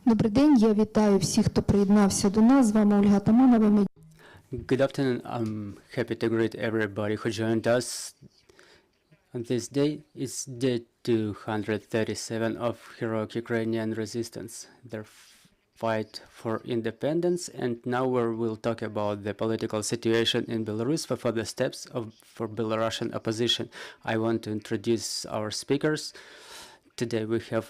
Добрий день, я вітаю всіх, хто приєднався до нас. З вами Ольга Таманова. Good afternoon. I'm happy to greet everybody who joined us on this day. It's day 237 of heroic Ukrainian resistance, their fight for independence. And now we'll talk about the political situation in Belarus for further steps for Belarusian opposition. I want to introduce our speakers. Today we have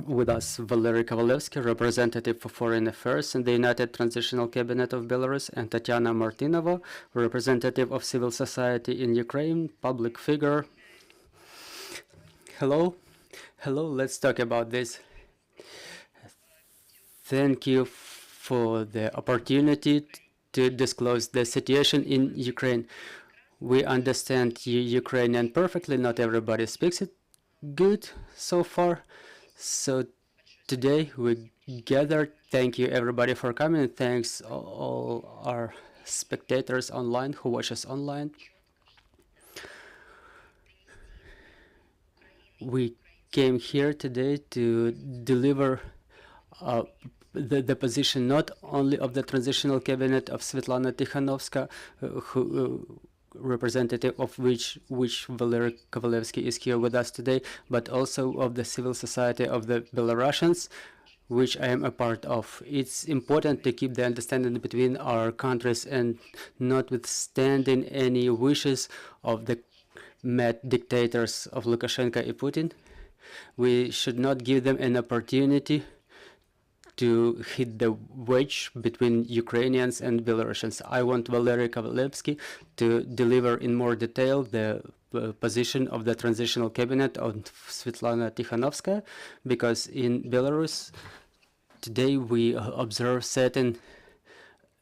with us Valery Kavaleuski, representative for foreign affairs in the United Transitional Cabinet of Belarus, and Tetiana Martynova, representative of civil society in Ukraine, public figure. Hello. Hello, let's talk about this. Thank you for the opportunity to disclose the situation in Ukraine. We understand Ukrainian perfectly. Not everybody speaks it good so far. So today we gathered. Thank you everybody for coming. Thanks all our spectators online who watch us online. We came here today to deliver the position not only of the Transitional Cabinet of Svetlana Tikhanovska, representative of which Valery Kavaleuski is here with us today, but also of the civil society of the Belarusians, which I am a part of. It's important to keep the understanding between our countries, and notwithstanding any wishes of the mad dictators of Lukashenko and Putin, we should not give them an opportunity to hit the wedge between Ukrainians and Belarusians. I want Valery Kavaleuski to deliver in more detail the position of the Transitional Cabinet of Svetlana Tikhanovska, because in Belarus today we observe certain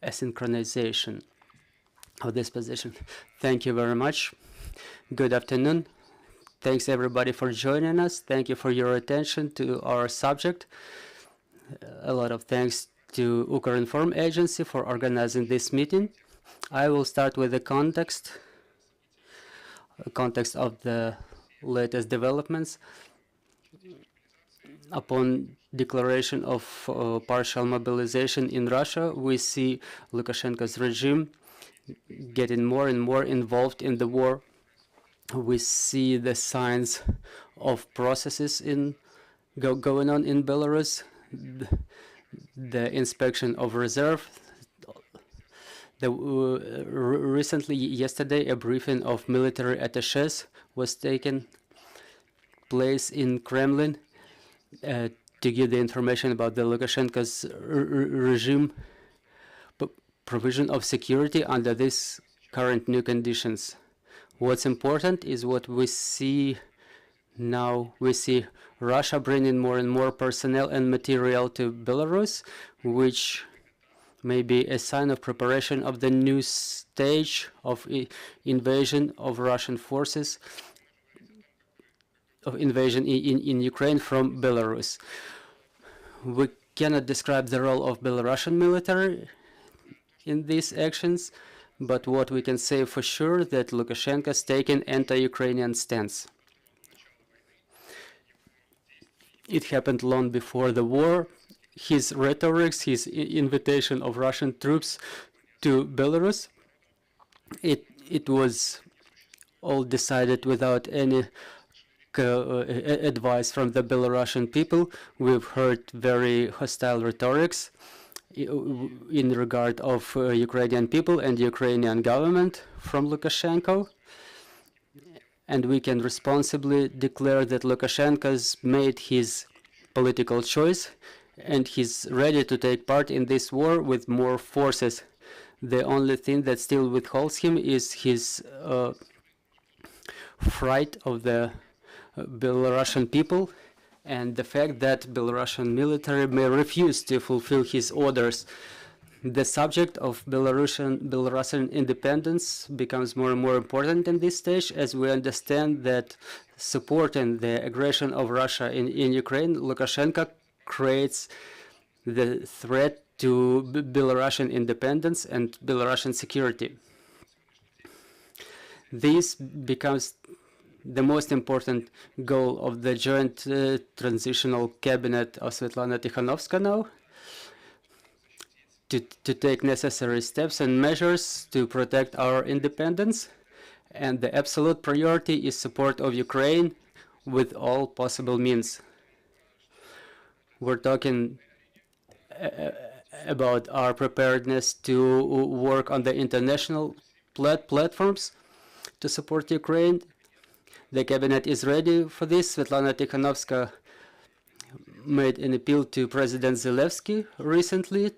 asynchronization of this position. Thank you very much. Good afternoon. Thanks everybody for joining us. Thank you for your attention to our subject. A lot of thanks to Ukrinform agency for organizing this meeting. I will start with the context of the latest developments. Upon declaration of partial mobilization in Russia, we see Lukashenko's regime getting more and more involved in the war. We see the signs of processes going on in Belarus. The inspection of reserve. Recently, yesterday, a briefing of military attaches was taken place in Kremlin to give the information about the Lukashenko's regime provision of security under these current new conditions. What's important is what we see now. We see Russia bringing more and more personnel and material to Belarus, which may be a sign of preparation of the new stage of invasion of Russian forces, of invasion in Ukraine from Belarus. We cannot describe the role of Belarusian military in these actions, but what we can say for sure that Lukashenko is taking anti-Ukrainian stance. It happened long before the war. His rhetoric, his invitation of Russian troops to Belarus, it was all decided without any advice from the Belarusian people. We've heard very hostile rhetorics in regard of Ukrainian people and Ukrainian government from Lukashenko. And we can responsibly declare that Lukashenko's made his political choice and he's ready to take part in this war with more forces. The only thing that still withholds him is his fright of the Belarusian people and the fact that Belarusian military may refuse to fulfill his orders. The subject of Belarusian independence becomes more and more important in this stage, as we understand that supporting the aggression of Russia in Ukraine, Lukashenko creates the threat to Belarusian independence and Belarusian security. This becomes the most important goal of the joint transitional cabinet of Svetlana Tikhanovska now, to take necessary steps and measures to protect our independence. And the absolute priority is support of Ukraine with all possible means. We're talking about our preparedness to work on the international platforms to support Ukraine. The cabinet is ready for this. Svetlana Tikhanovska made an appeal to President Zelensky recently,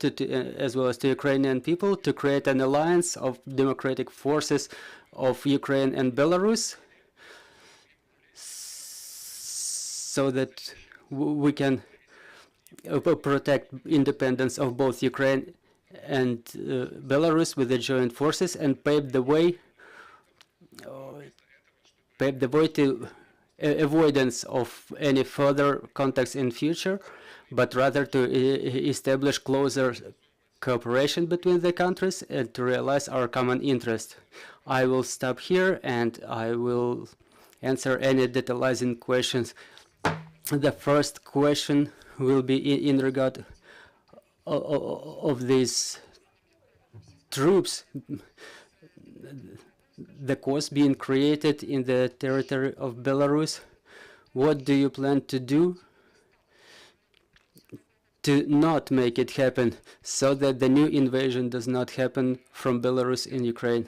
as well as to Ukrainian people, to create an alliance of democratic forces of Ukraine and Belarus, so that we can protect independence of both Ukraine and Belarus with the joint forces, and pave the way to avoidance of any further contacts in future, but rather to establish closer cooperation between the countries and to realize our common interest. I will stop here and I will answer any detailizing questions. The first question will be in regard of these troops, the cost being created in the territory of Belarus. What do you plan to do to not make it happen, so that the new invasion does not happen from Belarus in Ukraine?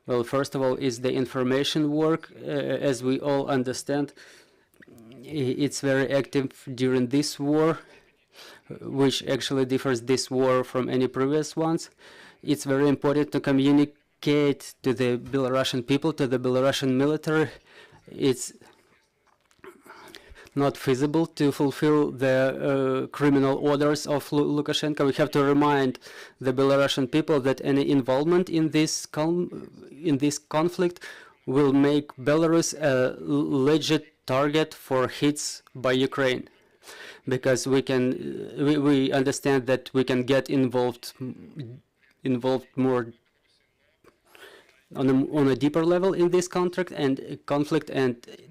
Well, first of all, is the information work. As we all understand, it's very active during this war, which actually differs this war from any previous ones. It's very important to communicate to the Belarusian people, to the Belarusian military. It's not feasible to fulfill the criminal orders of Lukashenko. We have to remind the Belarusian people that any involvement in this conflict will make Belarus a legit target for hits by Ukraine, because we understand that we can get involved more on a deeper level in this conflict. And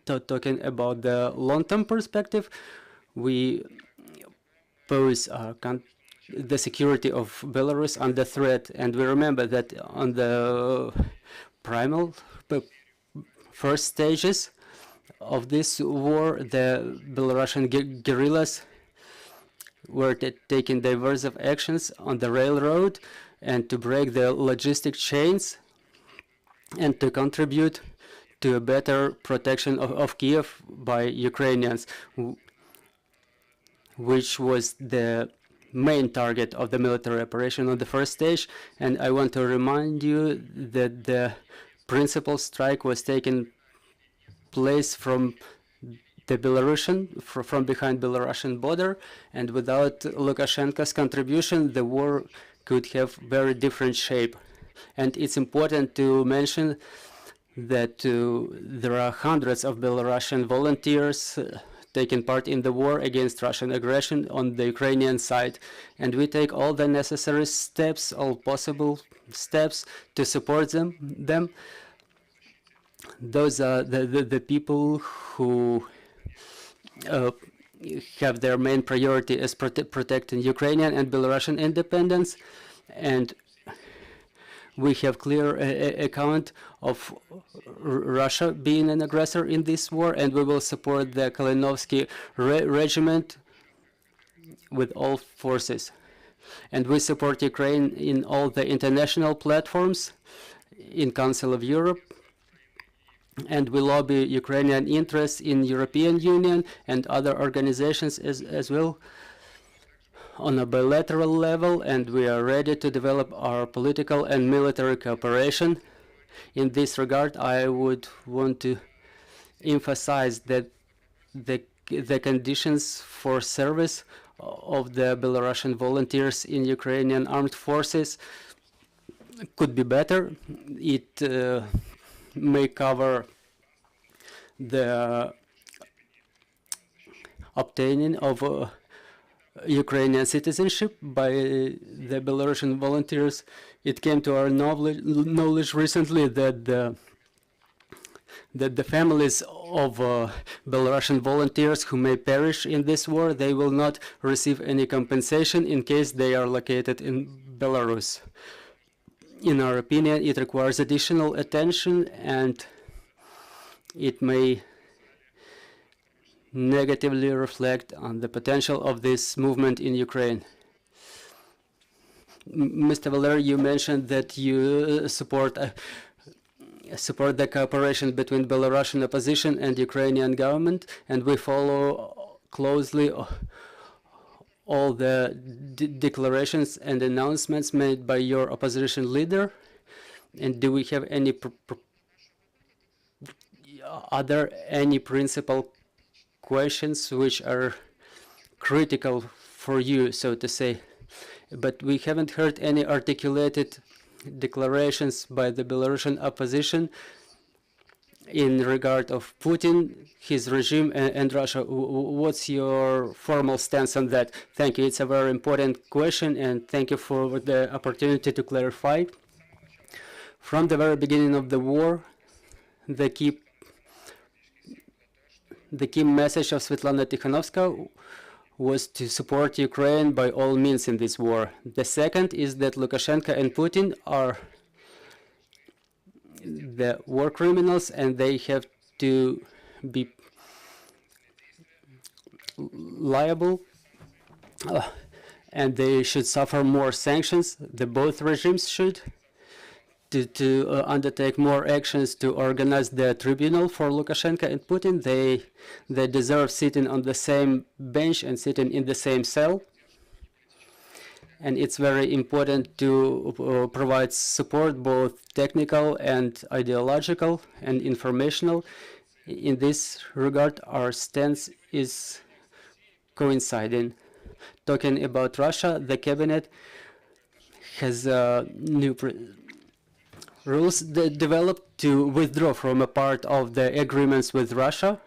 talking about the long-term perspective, we pose the security of Belarus under threat, and we remember that on the primal first stages of this war, the Belarusian guerrillas were taking diverse actions on the railroad and to break the logistic chains and to contribute to a better protection of Kyiv by Ukrainians, which was the main target of the military operation on the first stage. And I want to remind you that the principal strike was taking place from the from behind Belarusian border, and without Lukashenko's contribution, the war could have very different shape. And it's important to mention that there are hundreds of Belarusian volunteers taking part in the war against Russian aggression on the Ukrainian side. And we take all the necessary steps, all possible steps to support them. Those are the people who have their main priority as protecting Ukrainian and Belarusian independence. And we have clear account of Russia being an aggressor in this war, and we will support the Kavaleuski regiment with all forces. And we support Ukraine in all the international platforms, in Council of Europe, and we lobby Ukrainian interests in European Union and other organizations as well on a bilateral level, and we are ready to develop our political and military cooperation. In this regard, I would want to emphasize that the conditions for service of the Belarusian volunteers in Ukrainian armed forces could be better. It may cover the obtaining of Ukrainian citizenship by the Belarusian volunteers. It came to our knowledge recently that the that the families of Belarusian volunteers who may perish in this war, they will not receive any compensation in case they are located in Belarus. In our opinion, it requires additional attention, and it may negatively reflect on the potential of this movement in Ukraine. Mr. Valery, you mentioned that you support the cooperation between Belarusian opposition and Ukrainian government, and we follow closely all the declarations and announcements made by your opposition leader. And do we have any any principal questions which are critical for you, so to say? But we haven't heard any articulated declarations by the Belarusian opposition in regard of Putin, his regime, and Russia. What's your formal stance on that? Thank you. It's a very important question, and thank you for the opportunity to clarify. From the very beginning of the war, the key message of Svetlana Tikhanovskaya was to support Ukraine by all means in this war. The second is that Lukashenko and Putin are the war criminals, and they have to be liable, and they should suffer more sanctions. Both regimes should to undertake more actions to organize the tribunal for Lukashenko and Putin. They deserve sitting on the same bench and sitting in the same cell. And it's very important to provide support, both technical and ideological and informational. In this regard, our stance is coinciding. Talking about Russia, the cabinet has new rules developed to withdraw from a part of the agreements with Russia.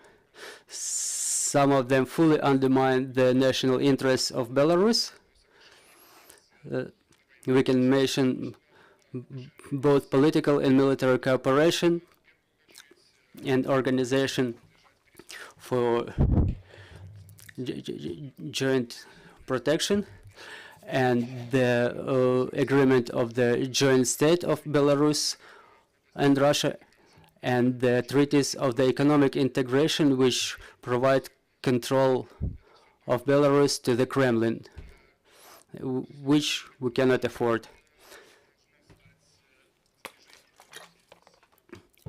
Some of them fully undermine the national interests of Belarus. We can mention both political and military cooperation and organization for joint protection, and the agreement of the joint state of Belarus and Russia, and the treaties of the economic integration which provide control of Belarus to the Kremlin, which we cannot afford.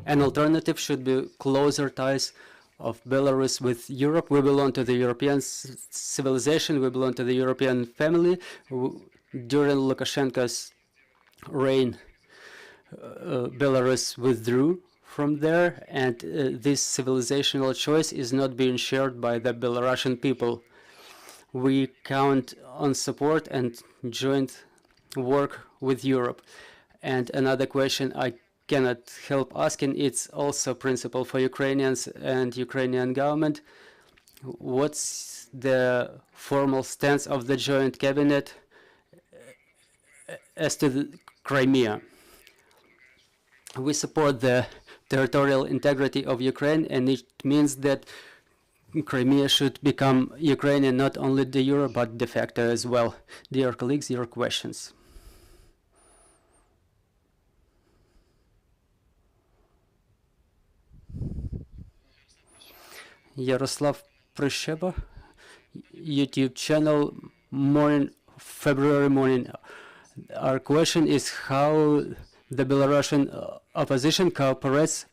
An alternative should be closer ties of Belarus with Europe. We belong to the European civilization, we belong to the European family. During Lukashenko's reign, Belarus withdrew from there, and this civilizational choice is not being shared by the Belarusian people. We count on support and joint work with Europe. And another question I cannot help asking, it's also principle for Ukrainians and Ukrainian government. What's the formal stance of the joint cabinet as to the Crimea? We support the territorial integrity of Ukraine, and it means that Crimea should become Ukrainian not only de jure but de facto as well. Dear colleagues, your questions. Yaroslav Prisheba, YouTube channel, February morning. Our question is how the Belarusian opposition cooperates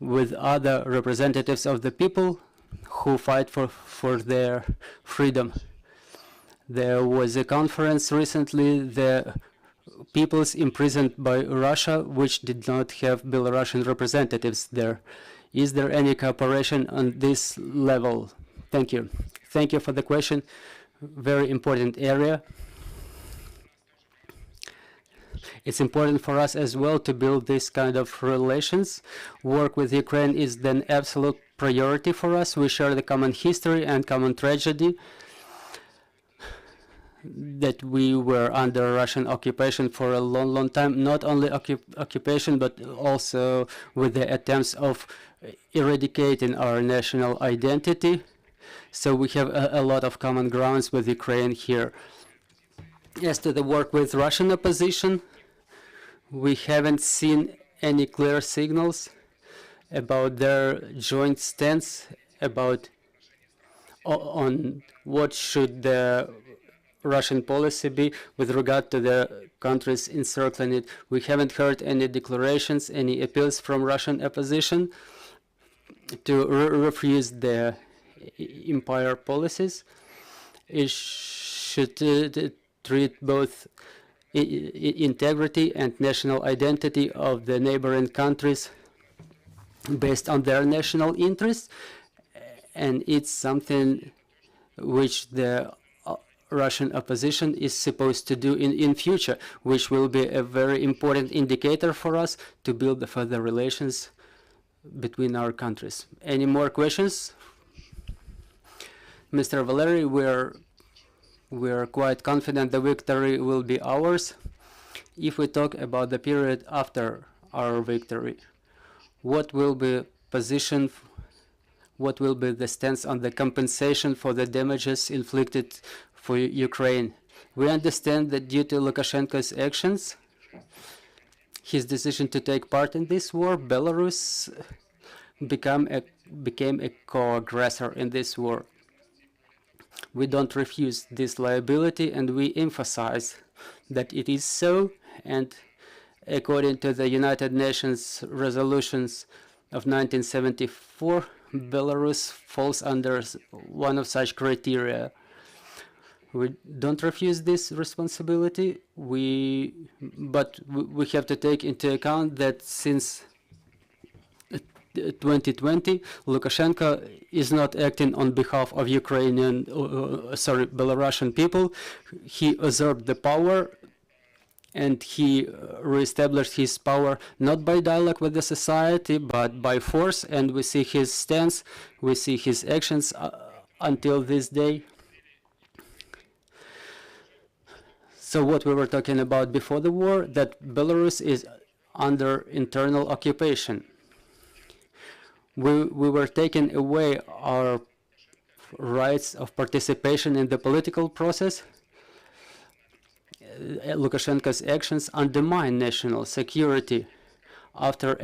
with other representatives of the people who fight for their freedom. There was a conference recently, the peoples imprisoned by Russia, which did not have Belarusian representatives there. Is there any cooperation on this level? Thank you. Thank you for the question. Very important area. It's important for us as well to build this kind of relations. Work with Ukraine is an absolute priority for us. We share the common history and common tragedy. that we were under Russian occupation for a long, long time, not only occupation, but also with the attempts of eradicating our national identity. So we have a lot of common grounds with Ukraine here. As to the work with Russian opposition, we haven't seen any clear signals about their joint stance about on what should the Russian policy be with regard to the countries encircling it. We haven't heard any declarations, any appeals from Russian opposition to refuse the empire policies. It should treat both integrity and national identity of the neighboring countries based on their national interests, and it's something which the Russian opposition is supposed to do in future, which will be a very important indicator for us to build the further relations between our countries. Any more questions? Mr. Valery, we're quite confident the victory will be ours. If we talk about the period after our victory, what will be position, what will be the stance on the compensation for the damages inflicted for Ukraine? We understand that due to Lukashenko's actions, his decision to take part in this war, Belarus became a co-aggressor in this war. We don't refuse this liability, and we emphasize that it is so, and according to the United Nations resolutions of 1974, Belarus falls under one of such criteria. We don't refuse this responsibility, but we have to take into account that since 2020, Lukashenko is not acting on behalf of Belarusian people. He usurped the power, and he reestablished his power not by dialogue with the society, but by force. And we see his stance, we see his actions until this day. So what we were talking about before the war, that Belarus is under internal occupation. We were taking away our rights of participation in the political process. Lukashenko's actions undermine national security. After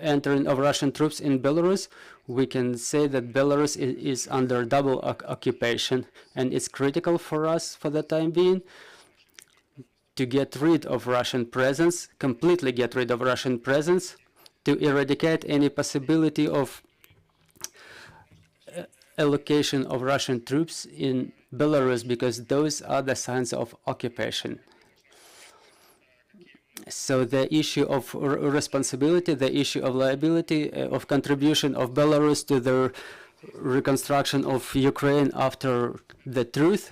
entering of Russian troops in Belarus, we can say that Belarus is under double occupation, and it's critical for us for the time being to get rid of Russian presence, completely get rid of Russian presence, to eradicate any possibility of allocation of Russian troops in Belarus, because those are the signs of occupation. So the issue of responsibility, the issue of liability, of contribution of Belarus to the reconstruction of Ukraine after the truth,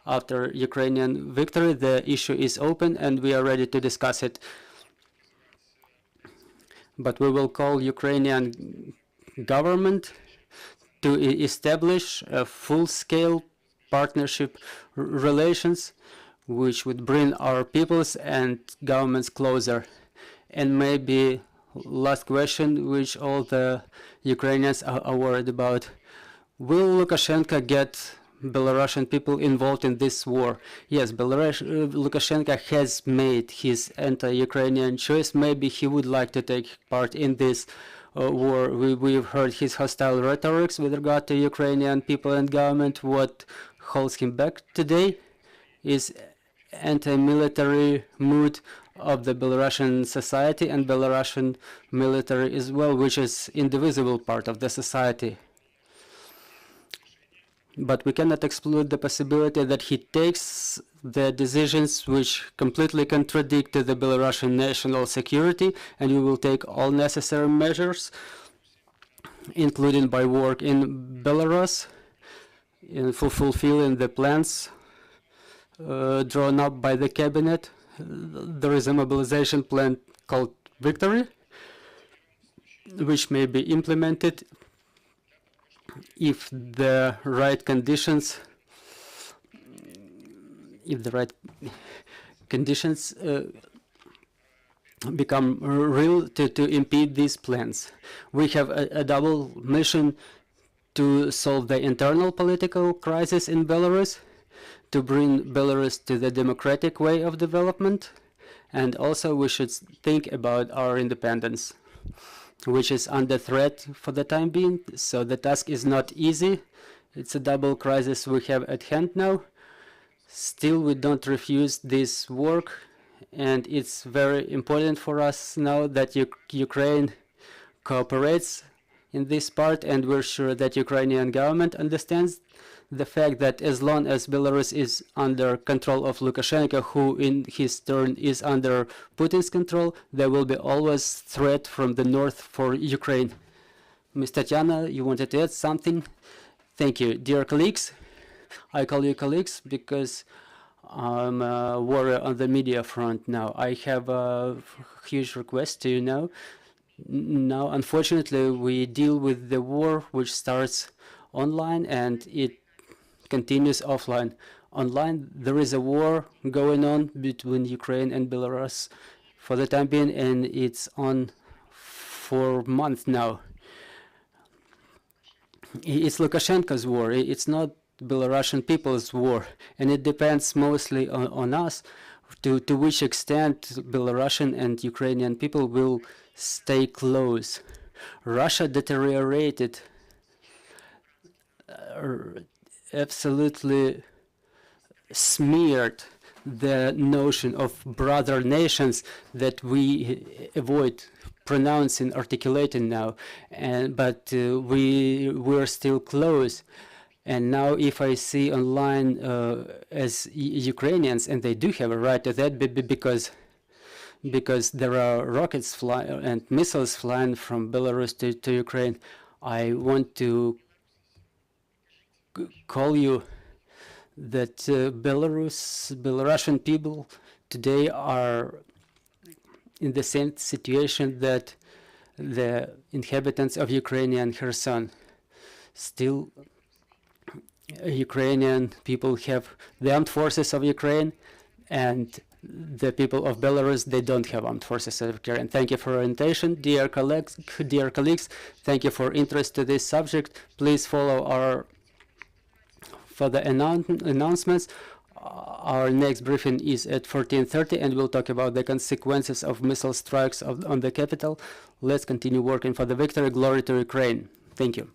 after Ukrainian victory, the issue is open and we are ready to discuss it. But we will call Ukrainian government to establish a full-scale partnership relations which would bring our peoples and governments closer. And maybe last question, which all the Ukrainians are worried about. Will Lukashenko get Belarusian people involved in this war? Yes, Lukashenko has made his anti-Ukrainian choice. Maybe he would like to take part in this war. We've heard his hostile rhetorics with regard to Ukrainian people and government. What holds him back today is anti-military mood of the Belarusian society and Belarusian military as well, which is indivisible part of the society. But we cannot exclude the possibility that he takes the decisions which completely contradict the Belarusian national security, and we will take all necessary measures, including by work in Belarus, in fulfilling the plans drawn up by the cabinet. There is a mobilization plan called Victory, which may be implemented if the right conditions if the right conditions become real to impede these plans. We have a double mission to solve the internal political crisis in Belarus, to bring Belarus to the democratic way of development, and also we should think about our independence, which is under threat for the time being. So the task is not easy. It's a double crisis we have at hand now. Still, we don't refuse this work, and it's very important for us now that Ukraine cooperates in this part, and we're sure that Ukrainian government understands the fact that as long as Belarus is under control of Lukashenko, who in his turn is under Putin's control, there will be always threat from the north for Ukraine. Ms. Tetiana, you wanted to add something? Thank you. Dear colleagues, I call you colleagues because I'm a warrior on the media front now. I have a huge request to you now. Now, unfortunately, we deal with the war which starts online and it continues offline. Online, there is a war going on between Ukraine and Belarus for the time being, and it's on for months now. It's Lukashenko's war. It's not Belarusian people's war, and it depends mostly on us to which extent Belarusian and Ukrainian people will stay close. Russia deteriorated absolutely smeared the notion of brother nations that we avoid pronouncing, articulating now, but we're still close. And now if I see online as Ukrainians, and they do have a right to that because there are rockets flying and missiles flying from Belarus to Ukraine, I want to call you that Belarusian people today are in the same situation that the inhabitants of Ukrainian Kherson. Still, Ukrainian people have the armed forces of Ukraine, and the people of Belarus, they don't have armed forces of Ukraine. Thank you for your invitation, dear colleagues. Thank you for interest to this subject. Please follow our further announcements. Our next briefing is at 14:30, and we'll talk about the consequences of missile strikes on the capital. Let's continue working for the victory. Glory to Ukraine. Thank you.